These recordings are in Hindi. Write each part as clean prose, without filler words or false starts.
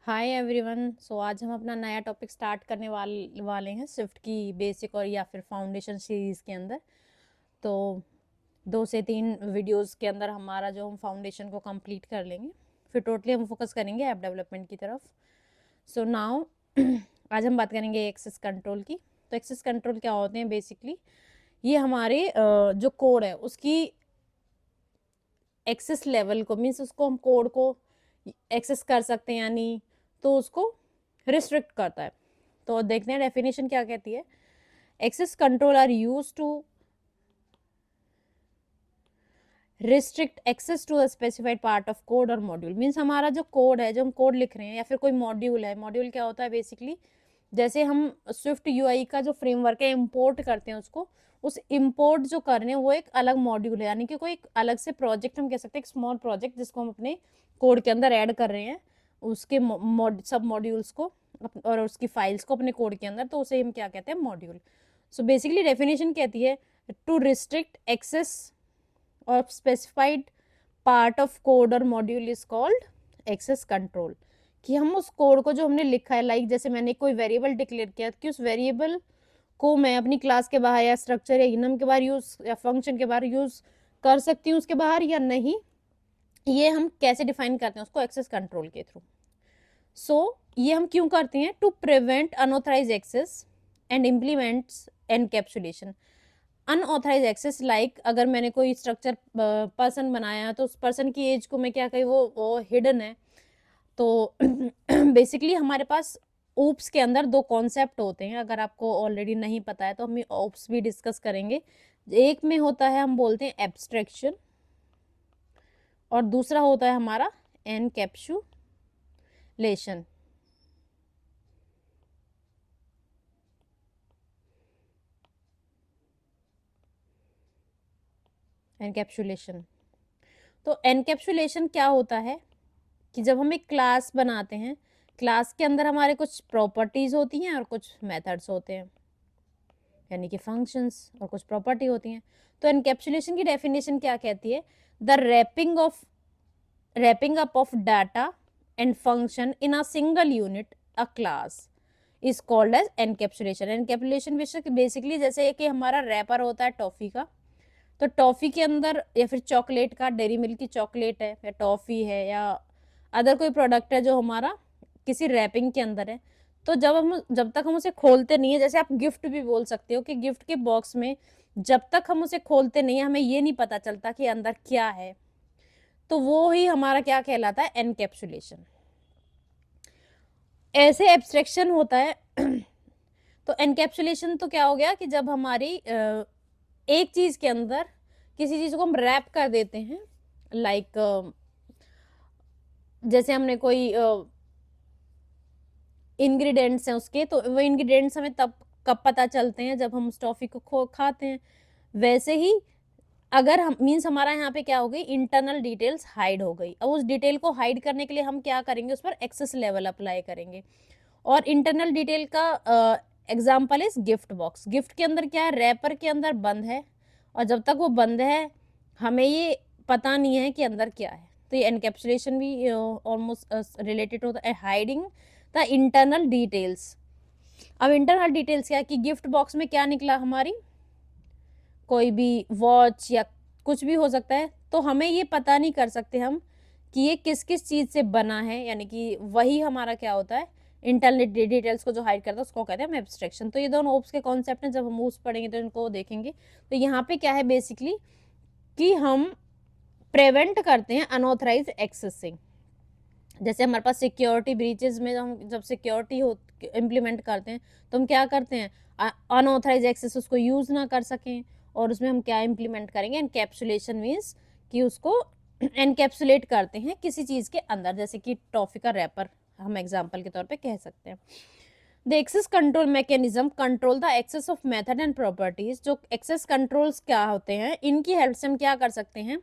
Hi everyone. सो आज हम अपना नया टॉपिक स्टार्ट करने वाले हैं स्विफ्ट की बेसिक और या फिर फाउंडेशन सीरीज़ के अंदर। तो 2 से 3 वीडियोस के अंदर हमारा जो हम फाउंडेशन को कंप्लीट कर लेंगे, फिर टोटली हम फोकस करेंगे ऐप डेवलपमेंट की तरफ। सो नाउ आज हम बात करेंगे एक्सेस कंट्रोल की। तो एक्सेस कंट्रोल क्या होते हैं बेसिकली? ये हमारे जो कोड है उसकी एक्सेस लेवल को, मीन्स उसको हम कोड को एक्सेस कर सकते हैं या नहीं, तो उसको रिस्ट्रिक्ट करता है। तो देखते हैं डेफिनेशन क्या कहती है। Access control are use to restrict access to a specified part of code और मॉड्यूल। मीन्स हमारा जो कोड है, जो हम कोड लिख रहे हैं, या फिर कोई मॉड्यूल है। मॉड्यूल क्या होता है बेसिकली? जैसे हम स्विफ्ट यूआई का जो फ्रेमवर्क है इंपोर्ट करते हैं, उसको उस इंपोर्ट जो कर रहे हैं वो एक अलग मॉड्यूल है, यानी कि कोई एक अलग से प्रोजेक्ट हम कह सकते हैं, एक स्मॉल प्रोजेक्ट जिसको हम अपने कोड के अंदर ऐड कर रहे हैं, उसके सब मॉड्यूल्स को और उसकी फाइल्स को अपने कोड के अंदर, तो उसे हम क्या कहते हैं? मॉड्यूल। सो बेसिकली डेफिनेशन कहती है to restrict access of specified part of code और module is called access control. कि हम उस कोड को जो हमने लिखा है, लाइक जैसे मैंने कोई वेरिएबल डिक्लेयर किया कि उस वेरिएबल को मैं अपनी क्लास के बाहर या स्ट्रक्चर या इनम के बाहर यूज या फंक्शन के बाहर यूज कर सकती हूँ उसके बाहर या नहीं, ये हम कैसे डिफाइन करते हैं? उसको एक्सेस कंट्रोल के थ्रू। सो ये हम क्यों करते हैं? To prevent unauthorize access and implements encapsulation. Unauthorize access like अगर मैंने कोई स्ट्रक्चर पर्सन बनाया तो उस पर्सन की एज को मैं क्या कही, वो हिडन है। तो बेसिकली हमारे पास ओप्स के अंदर 2 कॉन्सेप्ट होते हैं। अगर आपको ऑलरेडी नहीं पता है तो हम ओप्स भी डिस्कस करेंगे। एक में होता है, हम बोलते हैं एब्स्ट्रैक्शन, और दूसरा होता है हमारा एनकैप्सुलेशन। एनकैप्सुलेशन तो एनकैप्सुलेशन क्या होता है कि जब हम एक क्लास बनाते हैं, क्लास के अंदर हमारे कुछ प्रॉपर्टीज होती हैं और कुछ मेथड्स होते हैं, यानी कि फंक्शंस, और कुछ प्रॉपर्टी होती हैं। तो एनकैप्सुलेशन की डेफिनेशन क्या कहती है? The wrapping up of data and function in a single unit a class is called as encapsulation. Encapsulation basically जैसे कि हमारा रैपर होता है टॉफी का, तो टॉफी के अंदर या फिर चॉकलेट का, डेरी मिल्क की चॉकलेट है या टॉफी है या अदर कोई प्रोडक्ट है जो हमारा किसी रैपिंग के अंदर है, तो जब तक हम उसे खोलते नहीं है, जैसे आप गिफ्ट भी बोल सकते हो कि गिफ्ट के बॉक्स में जब तक हम उसे खोलते नहीं है, हमें ये नहीं पता चलता कि अंदर क्या है, तो वो ही हमारा क्या कहलाता है? एनकैप्सुलेशन। ऐसे एब्स्ट्रैक्शन होता है। तो एनकैप्सुलेशन तो क्या हो गया कि जब हमारी एक चीज के अंदर किसी चीज को हम रैप कर देते हैं, लाइक जैसे हमने कोई इंग्रेडिएंट्स हैं उसके, तो वो इंग्रेडिएंट्स हमें तब कब पता चलते हैं? जब हम उस टॉफी को खाते हैं। वैसे ही अगर हम, मीन्स हमारा यहाँ पे क्या हो गई, इंटरनल डिटेल्स हाइड हो गई। अब उस डिटेल को हाइड करने के लिए हम क्या करेंगे? उस पर एक्सेस लेवल अप्लाई करेंगे। और इंटरनल डिटेल का example is gift box. Gift के अंदर क्या है? रैपर के अंदर बंद है, और जब तक वो बंद है हमें ये पता नहीं है कि अंदर क्या है। तो ये एनकैप्सुलेशन भी ऑलमोस्ट रिलेटेड होता है हाइडिंग द इंटरनल डिटेल्स। अब इंटरनल डिटेल्स क्या है कि गिफ्ट बॉक्स में क्या निकला, हमारी कोई भी वॉच या कुछ भी हो सकता है, तो हमें ये पता नहीं कर सकते हम कि ये किस किस चीज से बना है, यानी कि वही हमारा क्या होता है? इंटरनल डिटेल्स को जो हाइड करता है उसको कहते हैं हम एब्स्ट्रैक्शन। तो ये दोनों ओप्स के कॉन्सेप्ट हैं, जब हम ओप्स पढ़ेंगे तो इनको देखेंगे। तो यहाँ पे क्या है बेसिकली कि हम प्रिवेंट करते हैं अनऑथराइज एक्सेसिंग। जैसे हमारे पास सिक्योरिटी ब्रीचेस में हम जब सिक्योरिटी इम्प्लीमेंट करते हैं, तो हम क्या करते हैं? अनऑथराइज एक्सेस उसको यूज ना कर सकें, और उसमें हम क्या इम्प्लीमेंट करेंगे? एनकैप्सुलेशन मीन्स कि उसको एनकैप्सुलेट करते हैं किसी चीज के अंदर, जैसे कि टॉफी का रैपर हम एग्जाम्पल के तौर पे कह सकते हैं। The access control mechanism control the access of method and properties. जो एक्सेस कंट्रोल्स क्या होते हैं, इनकी हेल्प से हम क्या कर सकते हैं?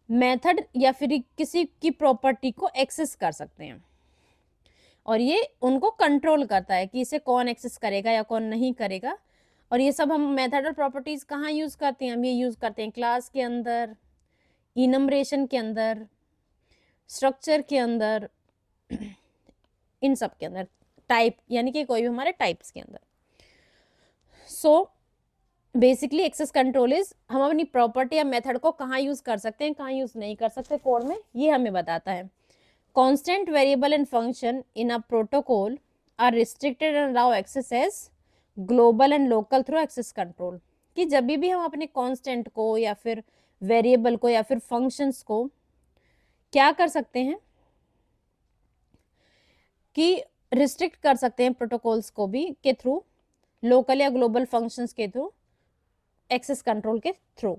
मेथड या फिर किसी की प्रॉपर्टी को एक्सेस कर सकते हैं, और ये उनको कंट्रोल करता है कि इसे कौन एक्सेस करेगा या कौन नहीं करेगा। और ये सब हम मेथड और प्रॉपर्टीज कहाँ यूज करते हैं? हम ये यूज करते हैं क्लास के अंदर, इनमरेशन के अंदर, स्ट्रक्चर के अंदर, इन सब के अंदर, टाइप यानी कि कोई भी हमारे टाइप्स के अंदर। So basically access control is, हम अपनी प्रॉपर्टी या मेथड को कहाँ यूज कर सकते हैं, कहाँ यूज नहीं कर सकते कोड में, ये हमें बताता है। Constant variable and function in a protocol are restricted and allow access as global and local through access control, कि जब भी हम अपने कांस्टेंट को या फिर वेरिएबल को या फिर फंक्शंस को क्या कर सकते हैं कि रिस्ट्रिक्ट कर सकते हैं प्रोटोकॉल्स को भी के थ्रू, लोकल या ग्लोबल फंक्शंस के थ्रू, एक्सेस कंट्रोल के थ्रू।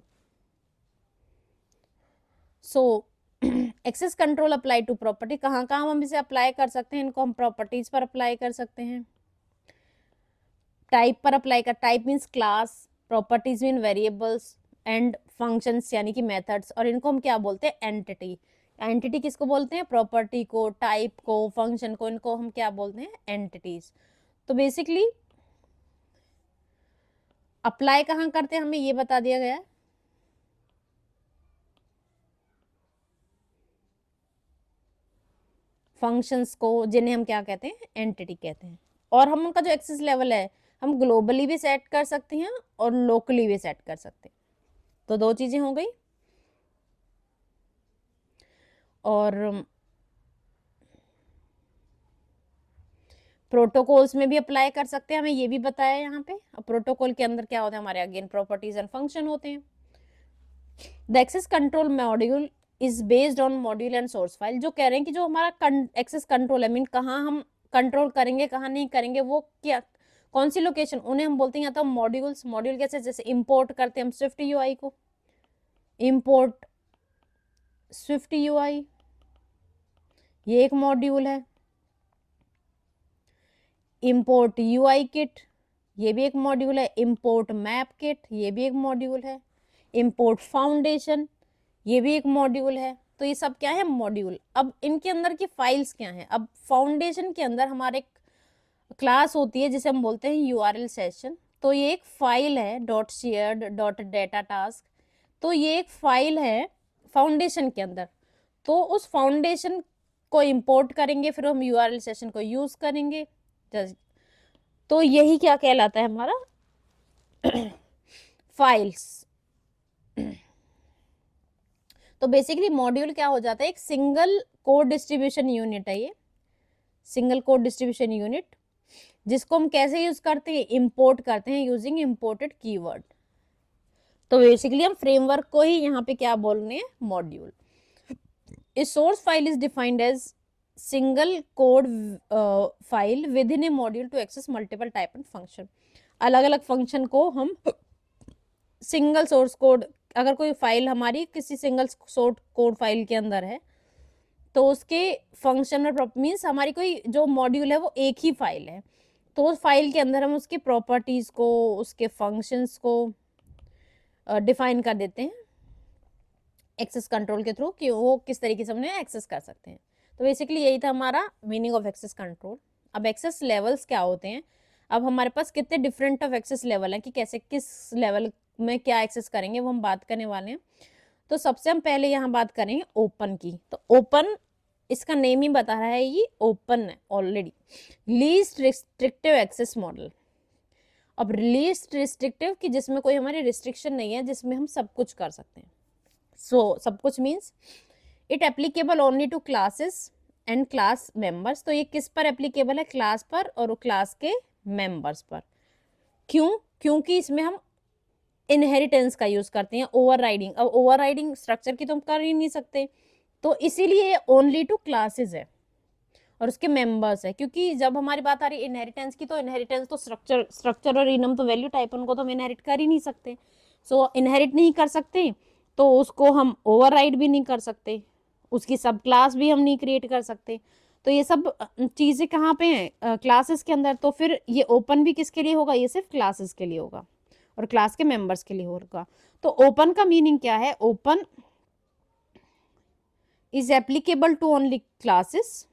So access control apply to property, कहाँ कहाँ हम इसे अप्लाई कर सकते हैं, इनको हम प्रॉपर्टीज पर अप्लाई कर सकते हैं, टाइप पर अप्लाई कर, type means class, properties mean variables, and functions यानी कि मेथड्स, और इनको हम क्या बोलते हैं, एंटिटी। एंटिटी किसको बोलते हैं, प्रॉपर्टी को, टाइप को, फंक्शन को, इनको हम क्या बोलते हैं, एंटिटीज। तो बेसिकली अप्लाई कहाँ करते हैं हमें ये बता दिया गया है। फंक्शंस को, जिन्हें हम क्या कहते हैं, एंटिटी कहते हैं, और हम उनका जो एक्सेस लेवल है हम ग्लोबली भी सेट कर सकते हैं और लोकली भी सेट कर सकते हैं। तो दो चीजें हो गई। और प्रोटोकॉल्स में भी अप्लाई कर सकते हैं, हमें ये भी बताया यहाँ पे। प्रोटोकॉल के अंदर क्या होता है हमारे, अगेन प्रॉपर्टीज एंड फंक्शन होते हैं। The access control module is based on module and source file, जो कह रहे हैं कि जो हमारा एक्सेस कंट्रोल है, मीन कहाँ हम कंट्रोल करेंगे कहाँ नहीं करेंगे, वो क्या, कौन सी लोकेशन, उन्हें हम बोलते हैं या तो मॉड्यूल्स। मॉड्यूल कैसे, जैसे इंपोर्ट करते हैं हम स्विफ्ट यूआई को, इंपोर्ट स्विफ्ट यूआई, ये एक मॉड्यूल है। इंपोर्ट यूआई किट, ये भी एक मॉड्यूल है। इंपोर्ट मैप किट, ये भी एक मॉड्यूल है। इंपोर्ट फाउंडेशन, ये भी एक मॉड्यूल है। तो ये सब क्या है, मॉड्यूल। अब इनके अंदर की फाइल्स क्या है, अब फाउंडेशन के अंदर हमारे क्लास होती है जिसे हम बोलते हैं यूआरएल सेशन। तो ये एक फाइल है, dot shared dot data task, तो ये एक फाइल है फाउंडेशन के अंदर। तो उस फाउंडेशन को इंपोर्ट करेंगे, फिर हम यूआरएल सेशन को यूज करेंगे। तो यही क्या कहलाता है हमारा फाइल्स। तो बेसिकली मॉड्यूल क्या हो जाता है, एक सिंगल कोड डिस्ट्रीब्यूशन यूनिट है, ये सिंगल कोड डिस्ट्रीब्यूशन यूनिट, जिसको हम कैसे यूज करते हैं, इंपोर्ट करते हैं यूजिंग इंपोर्टेड कीवर्ड। तो बेसिकली हम फ्रेमवर्क को ही यहाँ पे क्या बोल रहे हैं, module. A source file is defined as single code file within a module to access multiple type and function। अलग अलग फंक्शन को हम सिंगल सोर्स कोड, अगर कोई फाइल हमारी किसी सिंगल सोर्स कोड फाइल के अंदर है तो उसके फंक्शन और मीन्स हमारी कोई जो मॉड्यूल है वो एक ही फाइल है, तो उस फाइल के अंदर हम उसके प्रॉपर्टीज को, उसके फंक्शंस को डिफाइन कर देते हैं एक्सेस कंट्रोल के थ्रू, कि वो किस तरीके से हम उन्हें एक्सेस कर सकते हैं। तो बेसिकली यही था हमारा मीनिंग ऑफ एक्सेस कंट्रोल। अब एक्सेस लेवल्स क्या होते हैं, अब हमारे पास कितने डिफरेंट ऑफ एक्सेस लेवल हैं कि कैसे किस लेवल में क्या एक्सेस करेंगे वो हम बात करने वाले हैं। तो सबसे हम पहले यहाँ बात करेंगे ओपन की। तो ओपन, इसका नेम ही बता रहा है ये ओपन है already, least restrictive access model. अब लीस्ट रिस्ट्रिक्टिव कि जिसमें कोई हमारी रिस्ट्रिक्शन नहीं है, जिसमें हम सब कुछ कर सकते हैं। सो सब कुछ means it applicable only to classes and class members. तो ये किस पर एप्लीकेबल है, क्लास पर और क्लास के मेंबर्स पर। क्यों, क्योंकि इसमें हम इनहेरिटेंस का यूज करते हैं, ओवरराइडिंग। अब ओवरराइडिंग स्ट्रक्चर की तो हम कर ही नहीं सकते, तो इसीलिए ओनली टू क्लासेस है और उसके मेंबर्स है। क्योंकि जब हमारी बात आ रही है इनहेरिटेंस की, तो इनहेरिटेंस तो स्ट्रक्चर और इनम तो वैल्यू टाइप, उनको तो हम इनहेरिट कर ही नहीं सकते। सो इनहेरिट नहीं कर सकते तो उसको हम ओवरराइड भी नहीं कर सकते, उसकी सब क्लास भी हम नहीं क्रिएट कर सकते। तो ये सब चीज़ें कहाँ पे हैं, क्लासेस के अंदर। तो फिर ये ओपन भी किसके लिए होगा, ये सिर्फ क्लासेस के लिए होगा और क्लास के मेंबर्स के लिए होगा। तो ओपन का मीनिंग क्या है, open is applicable to only classes,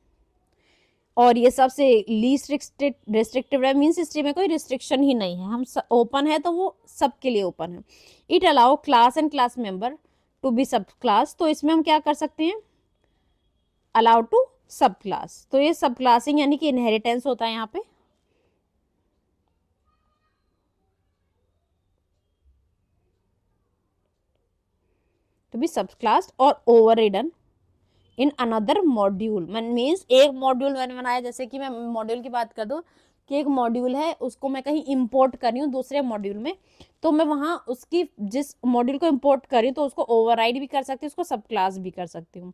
और ये सबसे लीस्ट रिस्ट्रिक्टिव है, मीन्स इसमें में कोई रिस्ट्रिक्शन ही नहीं है, हम ओपन है तो वो सबके लिए ओपन है। It allow class and class member to be subclass. तो इसमें हम क्या कर सकते हैं, अलाउ टू सब क्लास। तो ये सब क्लासिंग यानी कि इनहेरिटेंस होता है यहाँ पे। टू बी सब क्लास और ओवररिडन इन अनदर मॉड्यूल। मीन्स एक मॉड्यूल मैंने बनाया, जैसे कि मैं मॉड्यूल की बात कर दूं कि एक मॉड्यूल है, उसको मैं कहीं इंपोर्ट कर रही हूँ दूसरे मॉड्यूल में, तो मैं वहां उसकी जिस मॉड्यूल को इंपोर्ट कर रही हूँ तो उसको ओवरराइड भी कर सकती हूँ, उसको सब क्लास भी कर सकती हूँ।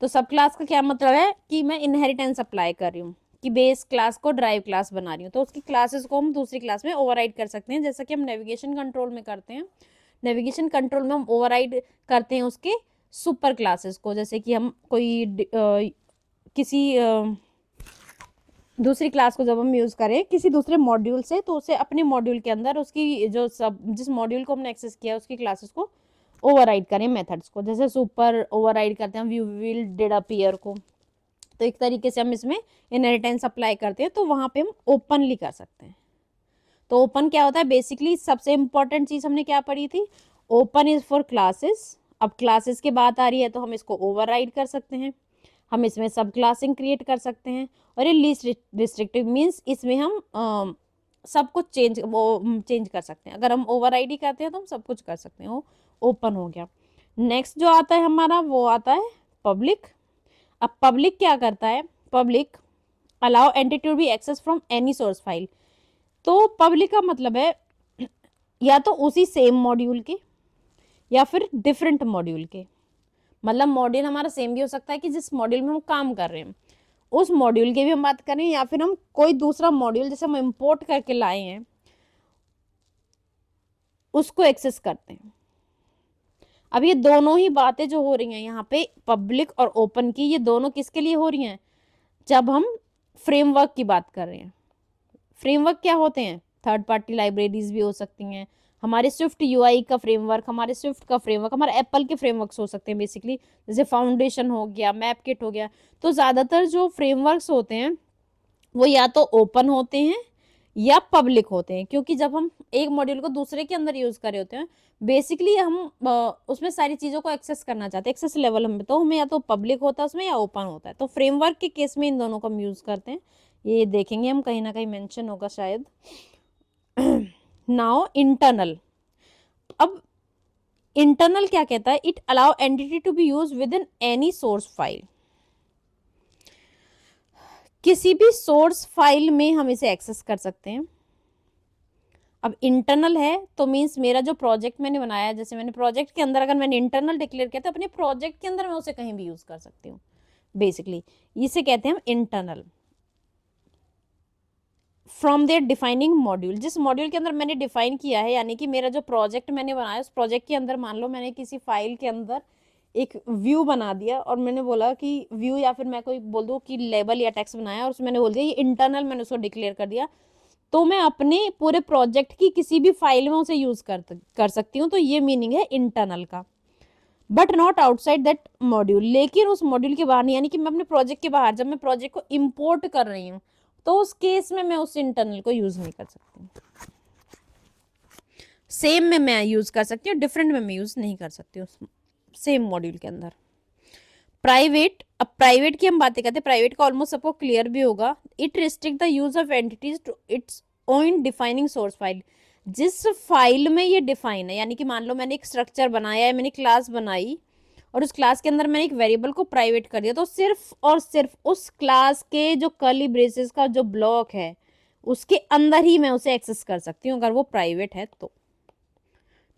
तो सब क्लास का क्या मतलब है कि मैं इनहेरिटेंस अप्लाई कर रही हूँ, कि बेस क्लास को ड्राइव क्लास बना रही हूँ, तो उसकी क्लासेस को हम दूसरी क्लास में ओवरराइड कर सकते हैं, जैसा कि हम नेविगेशन कंट्रोल में करते हैं। नेविगेशन कंट्रोल में हम ओवरराइड करते हैं उसके सुपर क्लासेस को, जैसे कि हम कोई किसी दूसरी क्लास को जब हम यूज करें किसी दूसरे मॉड्यूल से, तो उसे अपने मॉड्यूल के अंदर उसकी जो सब जिस मॉड्यूल को हमने एक्सेस किया उसकी क्लासेस को ओवरराइड करें मेथड्स को, जैसे सुपर ओवरराइड करते हैं व्यू विल डिड अपीयर को। तो एक तरीके से हम इसमें इनहेरिटेंस अप्लाई करते हैं, तो वहां पे हम ओपनली कर सकते हैं। तो ओपन क्या होता है, बेसिकली सबसे इंपॉर्टेंट चीज हमने क्या पढ़ी थी, ओपन इज फॉर क्लासेस। अब क्लासेस की बात आ रही है तो हम इसको ओवरराइड कर सकते हैं, हम इसमें सब क्लासिंग क्रिएट कर सकते हैं। और ये लीस्ट रिस्ट्रिक्टिव मीन्स इसमें हम सब कुछ चेंज कर सकते हैं। अगर हम ओवरराइड ही करते हैं तो हम सब कुछ कर सकते हैं। वो ओपन हो गया। नेक्स्ट जो आता है हमारा वो आता है पब्लिक। अब पब्लिक क्या करता है, public allow entity to be access from any source file. तो पब्लिक का मतलब है या तो उसी सेम मॉड्यूल के या फिर डिफरेंट मॉड्यूल के। मतलब मॉड्यूल हमारा सेम भी हो सकता है कि जिस मॉड्यूल में हम काम कर रहे हैं उस मॉड्यूल की भी हम बात करें, या फिर हम कोई दूसरा मॉड्यूल जैसे हम इंपोर्ट करके लाए हैं उसको एक्सेस करते हैं। अब ये दोनों ही बातें जो हो रही हैं यहाँ पे पब्लिक और ओपन की, ये दोनों किसके लिए हो रही हैं, जब हम फ्रेमवर्क की बात कर रहे हैं। फ्रेमवर्क क्या होते हैं, थर्ड पार्टी लाइब्रेरीज भी हो सकती हैं, हमारे स्विफ्ट यूआई का फ्रेमवर्क, हमारे स्विफ्ट का फ्रेमवर्क, हमारे एप्पल के फ्रेमवर्क्स हो सकते हैं बेसिकली, जैसे फाउंडेशन हो गया, मैप किट हो गया। तो ज़्यादातर जो फ्रेमवर्क्स होते हैं वो या तो ओपन होते हैं या पब्लिक होते हैं, क्योंकि जब हम एक मॉड्यूल को दूसरे के अंदर यूज कर रहे होते हैं बेसिकली हम उसमें सारी चीज़ों को एक्सेस करना चाहते हैं, एक्सेस लेवल हम, तो हमें या तो पब्लिक होता है उसमें या ओपन होता है। तो फ्रेमवर्क के केस में इन दोनों को हम यूज करते हैं, ये देखेंगे हम कहीं ना कहीं मेंशन होगा शायद। Now internal. अब इंटरनल क्या कहता है, it allow entity to be use within any source file. किसी भी सोर्स फाइल में हम इसे एक्सेस कर सकते हैं। अब इंटरनल है तो मीन्स मेरा जो प्रोजेक्ट मैंने बनाया, जैसे मैंने प्रोजेक्ट के अंदर अगर मैंने इंटरनल डिक्लेयर किया तो अपने प्रोजेक्ट के अंदर मैं उसे कहीं भी यूज कर सकती हूँ। बेसिकली इसे कहते हैं हम internal. From their defining module, जिस मॉड्यूल के अंदर मैंने डिफाइन किया है, यानी कि मेरा जो प्रोजेक्ट मैंने बनाया उस प्रोजेक्ट के अंदर मान लो मैंने किसी फाइल के अंदर एक व्यू बना दिया और मैंने बोला कि व्यू, या फिर मैं कोई बोल दूँ कि लेबल या टेक्स्ट बनाया और उसमें मैंने बोल दिया ये इंटरनल, मैंने उसको डिक्लेयर कर दिया, तो मैं अपने पूरे प्रोजेक्ट की किसी भी फाइल में उसे यूज कर सकती हूँ। तो ये मीनिंग है इंटरनल का। But not outside that module, लेकिन उस मॉड्यूल के बाहर नहीं, यानी कि मैं अपने प्रोजेक्ट के बाहर जब मैं प्रोजेक्ट को इम्पोर्ट कर रही हूँ तो उस केस में मैं उस इंटरनल को यूज नहीं कर सकती। सेम में मैं यूज कर सकती हूँ, डिफरेंट में मैं यूज नहीं कर सकती हूँ सेम मॉड्यूल के अंदर। प्राइवेट, अब प्राइवेट की हम बातें करते हैं, प्राइवेट का ऑलमोस्ट सबको क्लियर भी होगा। It restrict the use of entities to its own defining source file. जिस फाइल में ये डिफाइन है, यानी कि मान लो मैंने एक स्ट्रक्चर बनाया है, मैंने क्लास बनाई और उस क्लास के अंदर मैंने एक वेरिएबल को प्राइवेट कर दिया, तो सिर्फ और सिर्फ उस क्लास के जो कर्ली ब्रेसेस का जो ब्लॉक है उसके अंदर ही मैं उसे एक्सेस कर सकती हूँ अगर वो प्राइवेट है तो।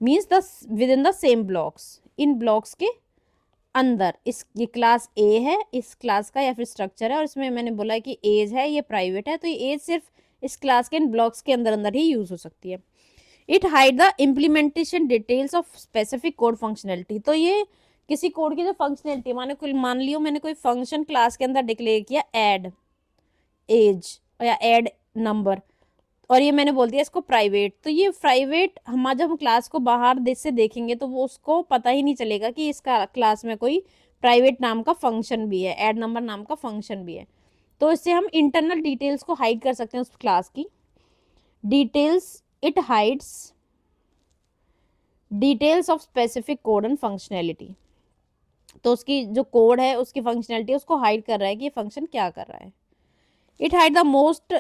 Means the with in the same blocks, in blocks के अंदर। इस ये क्लास ए है, इस क्लास का या फिर स्ट्रक्चर है, और इसमें मैंने बोला कि एज है, ये प्राइवेट है, तो ये एज सिर्फ इस क्लास के इन ब्लॉक्स के अंदर अंदर ही यूज हो सकती है। It hide the implementation details of specific code functionality. तो ये किसी कोड की जो फंक्शनैलिटी, मान लियो मैंने कोई फंक्शन क्लास के अंदर डिक्लेयर किया ऐड एज या ऐड नंबर, और ये मैंने बोल दिया इसको प्राइवेट, तो ये प्राइवेट हम जब हम क्लास को बाहर से देखेंगे तो वो उसको पता ही नहीं चलेगा कि इसका क्लास में कोई प्राइवेट नाम का फंक्शन भी है, ऐड नंबर नाम का फंक्शन भी है। तो इससे हम इंटरनल डिटेल्स को हाइड कर सकते हैं उस क्लास की details. It hides details of specific code and functionality. तो उसकी जो कोड है, उसकी फंक्शनैलिटी उसको हाइड कर रहा है कि ये फंक्शन क्या कर रहा है। It hide the most,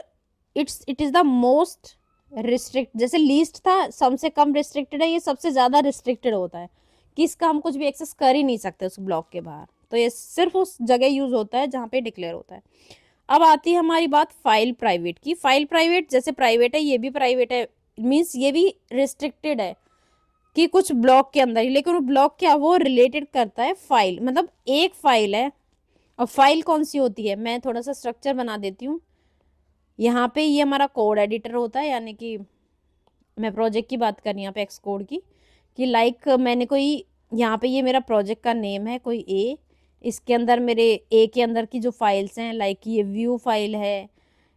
it is the most restrict, जैसे लीस्ट था सम से कम रिस्ट्रिक्टेड है, ये सबसे ज्यादा रिस्ट्रिक्टेड होता है कि इसका हम कुछ भी एक्सेस कर ही नहीं सकते उस ब्लॉक के बाहर। तो ये सिर्फ उस जगह यूज होता है जहाँ पे डिक्लेयर होता है। अब आती है हमारी बात फाइल प्राइवेट की। फाइल प्राइवेट जैसे प्राइवेट है, ये भी प्राइवेट है, मीन्स ये भी रिस्ट्रिक्टेड है कि कुछ ब्लॉक के अंदर ही, लेकिन वो ब्लॉक क्या, वो रिलेटेड करता है फाइल, मतलब एक फाइल है। और फाइल कौन सी होती है, मैं थोड़ा सा स्ट्रक्चर बना देती हूँ। यहाँ पे ये हमारा कोड एडिटर होता है, यानी कि मैं प्रोजेक्ट की बात कर रही हूँ यहाँ पे एक्स कोड की, कि लाइक मैंने कोई, यहाँ पे ये मेरा प्रोजेक्ट का नेम है कोई ए, इसके अंदर मेरे ए के अंदर की जो फाइल्स हैं, लाइक ये व्यू फाइल है,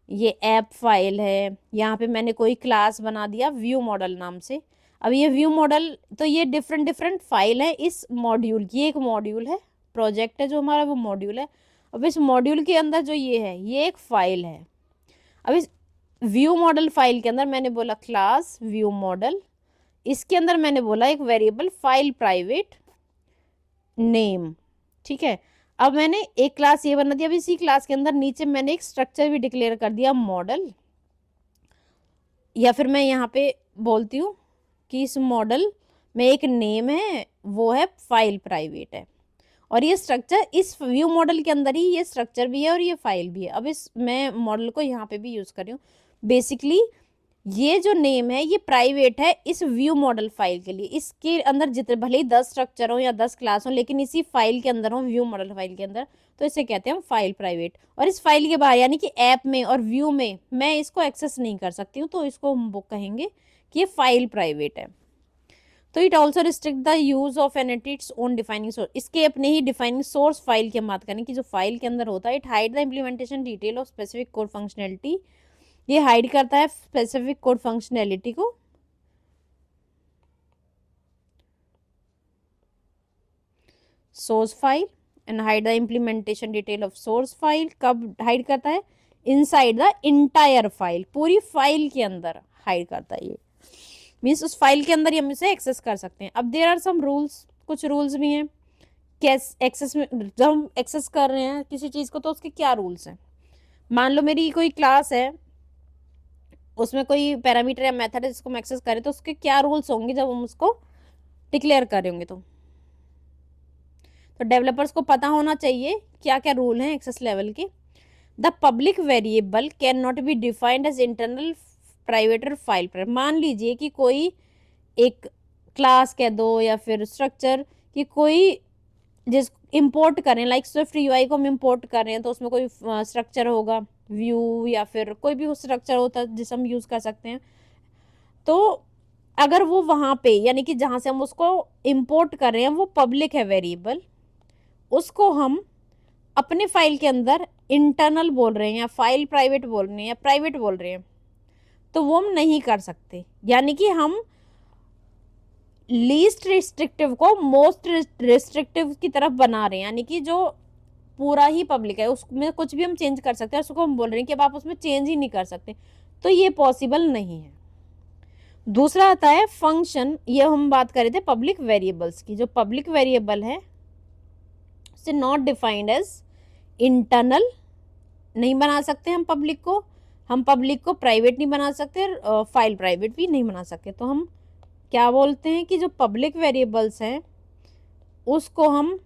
ये ऐप फाइल है, यहाँ पे मैंने कोई क्लास बना दिया व्यू मॉडल नाम से। अब ये व्यू मॉडल, तो ये डिफरेंट डिफरेंट फाइल है इस मॉड्यूल की, एक मॉड्यूल है, प्रोजेक्ट है जो हमारा, वो मॉड्यूल है। अब इस मॉड्यूल के अंदर जो ये है, ये एक फाइल है। अब इस व्यू मॉडल फाइल के अंदर मैंने बोला क्लास व्यू मॉडल, इसके अंदर मैंने बोला एक वेरिएबल फाइल प्राइवेट नेम, ठीक है। अब मैंने एक क्लास ये बना दिया। अब इसी क्लास के अंदर नीचे मैंने एक स्ट्रक्चर भी डिक्लेयर कर दिया मॉडल, या फिर मैं यहाँ पे बोलती हूँ कि इस मॉडल में एक नेम है, वो है फाइल प्राइवेट है। और ये स्ट्रक्चर इस व्यू मॉडल के अंदर ही ये स्ट्रक्चर भी है और ये फाइल भी है। अब इस मैं मॉडल को यहाँ पे भी यूज कर रही हूँ। बेसिकली ये जो नेम है ये प्राइवेट है इस व्यू मॉडल फाइल के लिए। इसके अंदर जितने भले ही 10 स्ट्रक्चर हो या 10 क्लास हो, लेकिन इसी फाइल के अंदर हो, व्यू मॉडल फाइल के अंदर, तो इसे कहते हैं हम फाइल प्राइवेट। और इस फाइल के बाहर यानी कि ऐप में और व्यू में मैं इसको एक्सेस नहीं कर सकती हूँ, तो इसको हम वो कहेंगे कि ये फाइल प्राइवेट है। तो it also restrict the use of an its own defining source. इसके अपने ही डिफाइनिंग सोर्स फाइल की हम बात करें कि जो फाइल के अंदर होता है, it hide the implementation detail of specific code functionality. ये हाइड करता है स्पेसिफिक कोड फंक्शनैलिटी को। Source file and hide the implementation detail of source file. कब हाइड करता है, इनसाइड द इंटायर फाइल, पूरी फाइल के अंदर हाइड करता है। ये मीन्स उस फाइल के अंदर ही हम इसे एक्सेस कर सकते हैं। अब देयर आर सम रूल्स, कुछ रूल्स भी हैं कैसे एक्सेस में, जब हम एक्सेस कर रहे हैं किसी चीज़ को तो उसके क्या रूल्स हैं। मान लो मेरी कोई क्लास है, उसमें कोई पैरामीटर या मेथड है जिसको हम एक्सेस करें, तो उसके क्या रूल्स होंगे जब हम उसको डिक्लेयर करेंगे। तो डेवलपर्स को पता होना चाहिए क्या क्या रूल हैं एक्सेस लेवल के। The public variable can not be defined as internal private और फाइल प्राइवेट। मान लीजिए कि कोई एक क्लास कह दो या फिर स्ट्रक्चर कि कोई जिस इंपोर्ट करें, लाइक स्विफ्ट यूआई को हम इंपोर्ट कर रहे हैं, तो उसमें कोई स्ट्रक्चर होगा व्यू या फिर कोई भी स्ट्रक्चर होता है जिसे हम यूज कर सकते हैं। तो अगर वो वहां पे यानी कि जहां से हम उसको इंपोर्ट कर रहे हैं वो पब्लिक है वेरिएबल, उसको हम अपने फाइल के अंदर इंटरनल बोल रहे हैं या फाइल प्राइवेट बोल रहे हैं या प्राइवेट बोल रहे हैं, तो वो हम नहीं कर सकते। यानी कि हम लीस्ट रिस्ट्रिक्टिव को मोस्ट रिस्ट्रिक्टिव की तरफ बना रहे हैं, यानी कि जो पूरा ही पब्लिक है उसमें कुछ भी हम चेंज कर सकते हैं, उसको हम बोल रहे हैं कि अब आप उसमें चेंज ही नहीं कर सकते, तो ये पॉसिबल नहीं है। दूसरा आता है फंक्शन। ये हम बात कर रहे थे पब्लिक वेरिएबल्स की। जो पब्लिक वेरिएबल है से नॉट डिफाइंड एज इंटरनल, नहीं बना सकते हम पब्लिक को, हम पब्लिक को प्राइवेट नहीं बना सकते, फाइल प्राइवेट भी नहीं बना सकते। तो हम क्या बोलते हैं कि जो पब्लिक वेरिएबल्स हैं उसको हम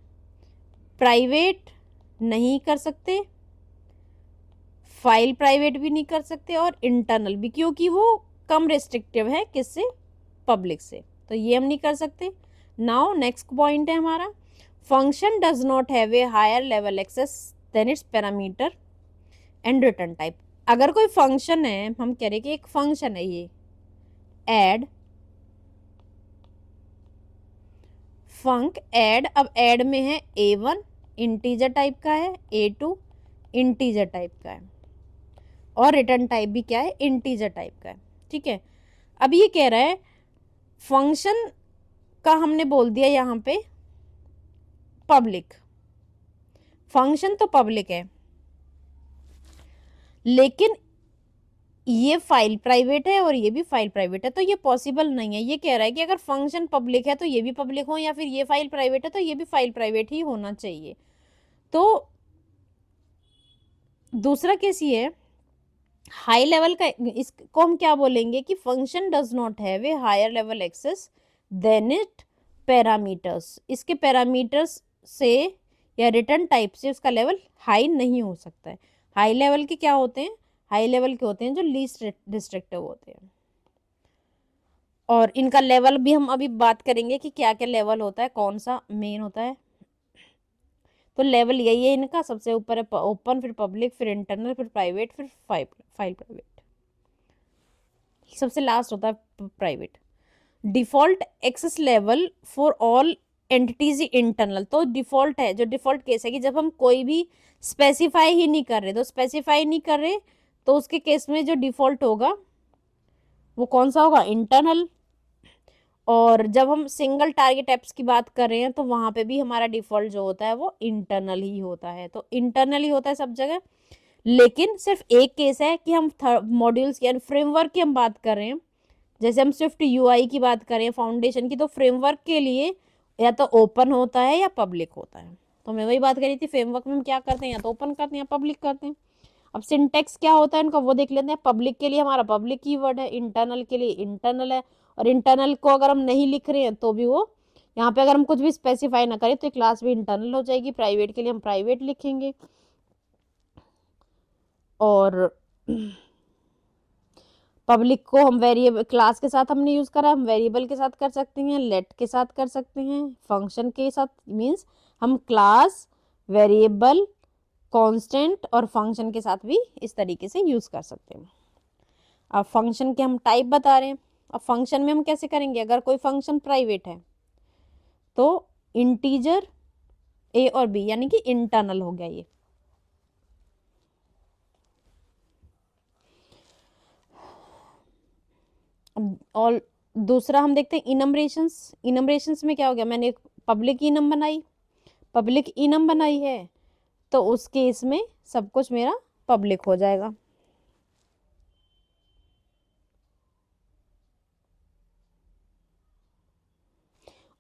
प्राइवेट नहीं कर सकते, फाइल प्राइवेट भी नहीं कर सकते और इंटरनल भी, क्योंकि वो कम रिस्ट्रिक्टिव है किससे, पब्लिक से, तो ये हम नहीं कर सकते। नाउ नेक्स्ट पॉइंट है हमारा, function does not have a higher level access then its parameter and return type. अगर कोई फंक्शन है, हम कह रहे कि एक फंक्शन है ये ऐड, फंक ऐड। अब ऐड में है A1 इंटीजर टाइप का है, A2 इंटीजर टाइप का है और रिटर्न टाइप भी क्या है, इंटीजर टाइप का है, ठीक है। अब ये कह रहा है फंक्शन का हमने बोल दिया यहाँ पे पब्लिक, फंक्शन तो पब्लिक है, लेकिन ये फाइल प्राइवेट है और ये भी फाइल प्राइवेट है, तो ये पॉसिबल नहीं है। ये कह रहा है कि अगर फंक्शन पब्लिक है तो ये भी पब्लिक हो, या फिर ये फाइल प्राइवेट है तो ये भी फाइल प्राइवेट ही होना चाहिए। तो दूसरा केस ये है, हाई लेवल का, इसको हम क्या बोलेंगे कि function does not have a higher level access then it parameters. इसके पैरामीटर्स से या रिटर्न टाइप से उसका लेवल हाई नहीं हो सकता है। हाई लेवल के क्या होते हैं? हाई लेवल के होते हैं जो लीस्ट रिस्ट्रिक्टिव होते हैं। और इनका लेवल भी हम अभी बात करेंगे कि क्या क्या लेवल होता है, कौन सा मेन होता है। तो लेवल यही है इनका, सबसे ऊपर है ओपन, फिर पब्लिक, फिर इंटरनल, फिर प्राइवेट, फिर फाइल प्राइवेट, सबसे लास्ट होता है private. Default access level for all entities internal. तो डिफॉल्ट है, जो डिफॉल्ट केस है कि जब हम कोई भी स्पेसिफाई ही नहीं कर रहे, तो स्पेसिफाई नहीं कर रहे तो उसके केस में जो डिफॉल्ट होगा वो कौन सा होगा? इंटरनल। और जब हम सिंगल टारगेट एप्स की बात कर रहे हैं तो वहां पे भी हमारा डिफॉल्ट जो होता है वो इंटरनल ही होता है। तो इंटरनल ही होता है सब जगह, लेकिन सिर्फ एक केस है कि हम मॉड्यूल्स यानी फ्रेमवर्क की हम बात कर रहे हैं। जैसे हम स्विफ्ट यूआई की बात करें, फाउंडेशन की, तो फ्रेमवर्क के लिए या तो ओपन होता है या पब्लिक होता है। तो मैं वही बात करी थी, फ्रेमवर्क में हम क्या करते हैं, या तो ओपन करते हैं या पब्लिक करते हैं। अब सिंटेक्स क्या होता है इनका वो देख लेते हैं। पब्लिक के लिए हमारा पब्लिक कीवर्ड है, इंटरनल के लिए इंटरनल है। और इंटरनल को अगर हम नहीं लिख रहे हैं तो भी वो, यहाँ पे अगर हम कुछ भी स्पेसिफाई ना करें तो क्लास भी इंटरनल हो जाएगी। प्राइवेट के लिए हम प्राइवेट लिखेंगे। और पब्लिक को हम वेरिएबल क्लास के साथ हमने यूज करा, हम वेरिएबल के साथ कर सकते हैं, लेट के साथ कर सकते हैं, फंक्शन के साथ, मीन्स हम क्लास, वेरिएबल, कांस्टेंट और फंक्शन के साथ भी इस तरीके से यूज कर सकते हैं। अब फंक्शन के हम टाइप बता रहे हैं। अब फंक्शन में हम कैसे करेंगे? अगर कोई फंक्शन प्राइवेट है तो इंटीजर ए और बी यानी कि इंटरनल हो गया ये। और दूसरा हम देखते हैं इनम्बरेशंस। इनम्बरेशंस में क्या हो गया? मैंने पब्लिक इनम बनाई, पब्लिक इनम बनाई है तो उस केस में सब कुछ मेरा पब्लिक हो जाएगा।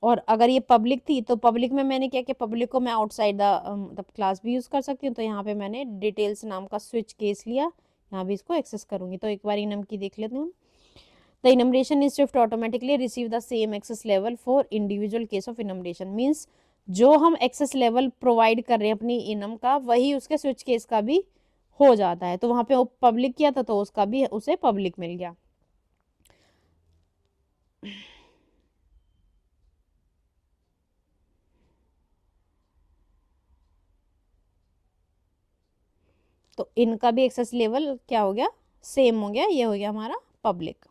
और अगर ये पब्लिक थी तो पब्लिक में मैंने क्या किया? पब्लिक को मैं आउटसाइड द मतलब क्लास भी यूज कर सकती हूँ। तो यहाँ पे मैंने डिटेल्स नाम का स्विच केस लिया, यहाँ भी इसको एक्सेस करूंगी। तो एक बार इनम की देख लेते हैं हम। The enumeration is shift automatically receive the same access level for individual case of enumeration। Means जो हम एक्सेस लेवल प्रोवाइड कर रहे हैं अपनी इनम का, वही उसके स्विच केस का भी हो जाता है। तो वहां पे पब्लिक किया था तो उसका भी उसे पब्लिक मिल गया। तो इनका भी एक्सेस लेवल क्या हो गया? सेम हो गया। ये हो गया हमारा public.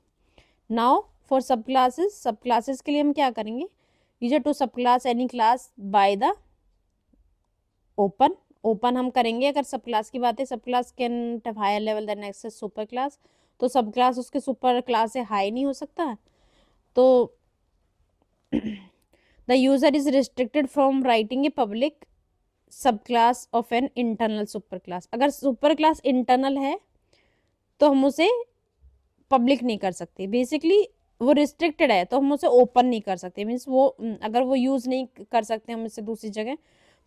Now for subclasses, subclasses के लिए हम क्या करेंगे? User to subclass any class by the open. Open हम करेंगे अगर सब क्लास की बात है। Subclass can have higher level than access superclass. तो सब क्लास उसके सुपर क्लास से हाई नहीं हो सकता। तो the user is restricted from writing a public sub class of an internal super class. अगर सुपर क्लास इंटरनल है तो हम उसे पब्लिक नहीं कर सकते। बेसिकली वो रिस्ट्रिक्टेड है तो हम उसे ओपन नहीं कर सकते। मीन्स वो अगर वो यूज नहीं कर सकते हम इससे दूसरी जगह,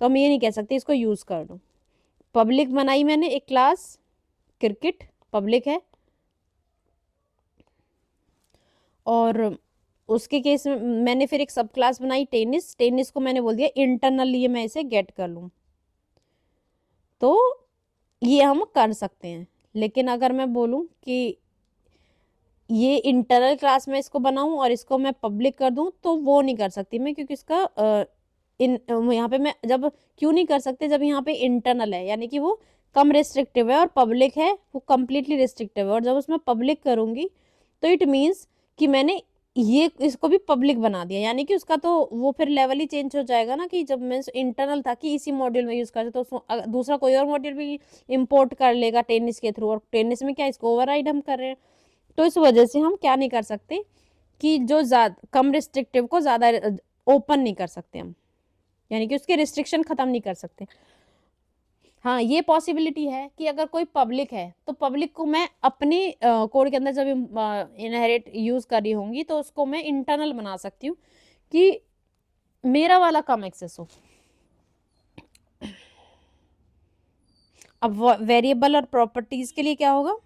तो हम ये नहीं कह सकते इसको यूज कर दो। पब्लिक बनाई मैंने एक क्लास क्रिकेट, पब्लिक है। और उसके केस में मैंने फिर एक सब क्लास बनाई टेनिस। टेनिस को मैंने बोल दिया इंटरनल लिए मैं इसे गेट कर लूँ, तो ये हम कर सकते हैं। लेकिन अगर मैं बोलूँ कि ये इंटरनल क्लास में इसको बनाऊं और इसको मैं पब्लिक कर दूं, तो वो नहीं कर सकती मैं, क्योंकि इसका यहाँ पे मैं जब क्यों नहीं कर सकते? जब यहाँ पे इंटरनल है यानी कि वो कम रिस्ट्रिक्टिव है और पब्लिक है वो कंप्लीटली रिस्ट्रिक्टिव है। और जब उसमें पब्लिक करूंगी तो इट मीन्स कि मैंने ये इसको भी पब्लिक बना दिया, यानी कि उसका तो वो फिर लेवल ही चेंज हो जाएगा ना। कि जब मैं इंटरनल था कि इसी मॉड्यूल में यूज करते तो दूसरा कोई और मॉड्यूल भी इंपोर्ट कर लेगा टेनिस के थ्रू। और टेनिस में क्या इसको ओवरराइड हम कर रहे हैं। तो इस वजह से हम क्या नहीं कर सकते कि जो ज्यादा कम रिस्ट्रिक्टिव को ज्यादा ओपन नहीं कर सकते हम, यानी कि उसके रिस्ट्रिक्शन खत्म नहीं कर सकते। हाँ, ये पॉसिबिलिटी है कि अगर कोई पब्लिक है तो पब्लिक को मैं अपने कोड के अंदर जब इनहेरिट यूज कर रही होंगी तो उसको मैं इंटरनल बना सकती हूँ कि मेरा वाला कम एक्सेस हो। अब वेरिएबल और प्रॉपर्टीज के लिए क्या होगा,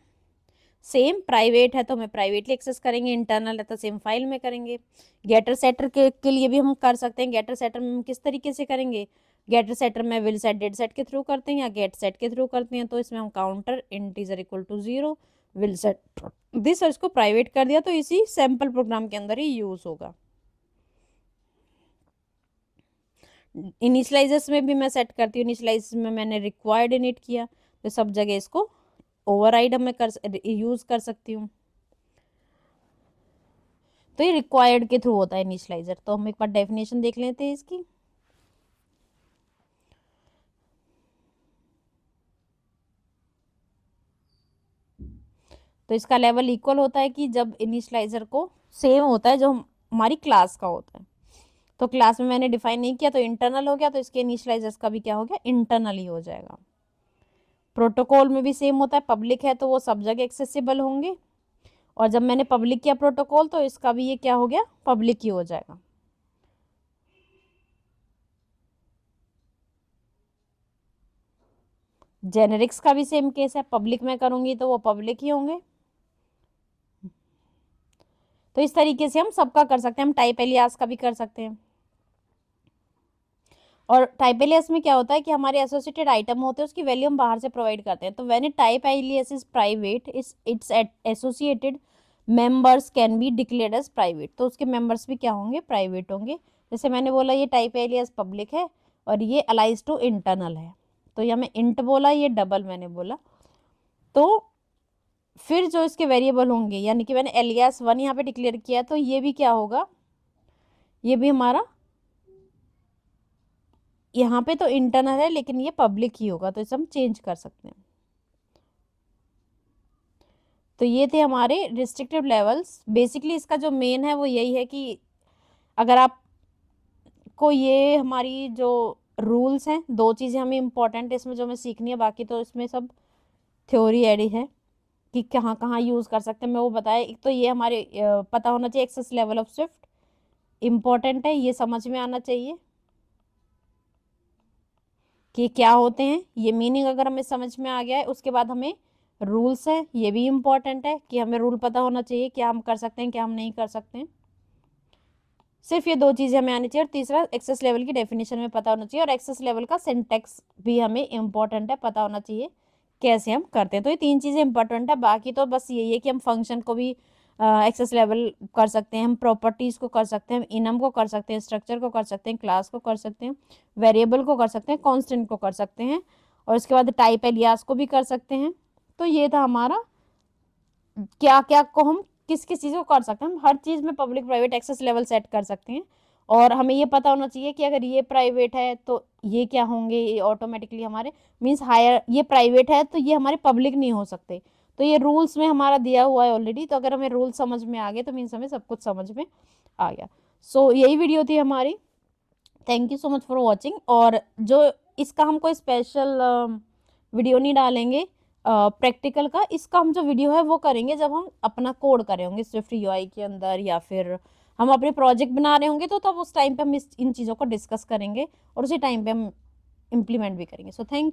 सेम, प्राइवेट है तो हमें प्राइवेटली एक्सेस करेंगे, इंटरनल है तो सेम फाइल में करेंगे। गेटर सेटर के लिए भी हम कर सकते हैं। गेटर सेटर में हम किस तरीके से करेंगे, गेटर सेटर में विल सेट डेट सेट के थ्रू करते हैं या गेट सेट के थ्रू करते हैं। तो इसमें हम counter integer equal to 0 will set this, और इसको प्राइवेट कर दिया तो इसी सैम्पल प्रोग्राम के अंदर ही यूज होगा। इनिशियलाइजर्स में भी मैं सेट करती हूँ, इनिशियलाइज में मैंने रिक्वायर्ड इनिट किया तो सब जगह इसको ओवरराइड मैं यूज कर सकती हूँ। तो ये रिक्वायर्ड के थ्रू होता है इनिशियलाइजर। तो हम एक बार डेफिनेशन देख लेते हैं इसकी। तो इसका लेवल इक्वल होता है कि जब इनिशियलाइजर को सेम होता है जो हमारी क्लास का होता है। तो क्लास में मैंने डिफाइन नहीं किया तो इंटरनल हो गया, तो इसके इनिशियलाइजर्स का भी क्या हो गया, इंटरनल ही हो जाएगा। प्रोटोकॉल में भी सेम होता है, पब्लिक है तो वो सब जगह एक्सेसिबल होंगे, और जब मैंने पब्लिक किया प्रोटोकॉल तो इसका भी ये क्या हो गया, पब्लिक ही हो जाएगा। जेनेरिक्स का भी सेम केस है, पब्लिक में करूंगी तो वो पब्लिक ही होंगे। तो इस तरीके से हम सबका कर सकते हैं। हम टाइप एलियास का भी कर सकते हैं। और टाइप एलियास में क्या होता है कि हमारे एसोसिएटेड आइटम होते हैं उसकी वैल्यू हम बाहर से प्रोवाइड करते हैं। तो when a type alias is private its associated members can be declared as private. तो उसके मेंबर्स भी क्या होंगे, प्राइवेट होंगे। जैसे मैंने बोला ये टाइप एलियास पब्लिक है और ये अलाइज टू इंटरनल है, तो ये हमें इंट बोला, ये डबल मैंने बोला। तो फिर जो इसके वेरिएबल होंगे, यानी कि मैंने एलियास 1 यहाँ पे डिक्लेयर किया तो ये भी क्या होगा, ये भी हमारा यहाँ पे तो इंटरनल है लेकिन ये पब्लिक ही होगा, तो इसे हम चेंज कर सकते हैं। तो ये थे हमारे रिस्ट्रिक्टिव लेवल्स। बेसिकली इसका जो मेन है वो यही है कि अगर आप को ये हमारी जो रूल्स हैं, दो चीज़ें हमें इम्पोर्टेंट है इसमें जो हमें सीखनी है, बाकी तो इसमें सब थ्योरी एडी है कि कहाँ कहाँ यूज़ कर सकते हैं। मैं वो बताया, एक तो ये हमारे पता होना चाहिए access level of Swift, important है, ये समझ में आना चाहिए कि क्या होते हैं, ये मीनिंग अगर हमें समझ में आ गया है, उसके बाद हमें रूल्स है, ये भी इम्पोर्टेंट है कि हमें रूल पता होना चाहिए क्या हम कर सकते हैं क्या हम नहीं कर सकते हैं। सिर्फ ये दो चीज़ें हमें आनी चाहिए। और तीसरा, एक्सेस लेवल की डेफिनेशन में पता होना चाहिए, और एक्सेस लेवल का सिंटेक्स भी हमें इम्पोर्टेंट है, पता होना चाहिए कैसे हम करते हैं। तो ये तीन चीज़ें इंपॉर्टेंट है। बाकी तो बस यही है कि हम फंक्शन को भी एक्सेस लेवल कर सकते हैं, हम प्रॉपर्टीज़ को कर सकते हैं, इनम को कर सकते हैं, स्ट्रक्चर को कर सकते हैं, क्लास को कर सकते हैं, वेरिएबल को कर सकते हैं, कॉन्स्टेंट को कर सकते हैं, और उसके बाद टाइप एलियास को भी कर सकते हैं। तो ये था हमारा क्या क्या को हम किस किस चीज़ को कर सकते हैं। हम हर चीज़ में public private access level set कर सकते हैं, और हमें ये पता होना चाहिए कि अगर ये प्राइवेट है तो ये क्या होंगे, ये ऑटोमेटिकली हमारे मीन्स हायर, ये प्राइवेट है तो ये हमारे पब्लिक नहीं हो सकते। तो ये रूल्स में हमारा दिया हुआ है ऑलरेडी, तो अगर हमें रूल समझ में आ गए तो मीन्स हमें सब कुछ समझ में आ गया। सो यही वीडियो थी हमारी। Thank you so much for watching. और जो इसका हम कोई स्पेशल वीडियो नहीं डालेंगे प्रैक्टिकल का, इसका हम जो वीडियो है वो करेंगे जब हम अपना कोड कर होंगे स्विफ्ट यूआई के अंदर, या फिर हम अपने प्रोजेक्ट बना रहे होंगे, तो तब उस टाइम पे हम इन चीज़ों को डिस्कस करेंगे और उसी टाइम पे हम इम्प्लीमेंट भी करेंगे। So thank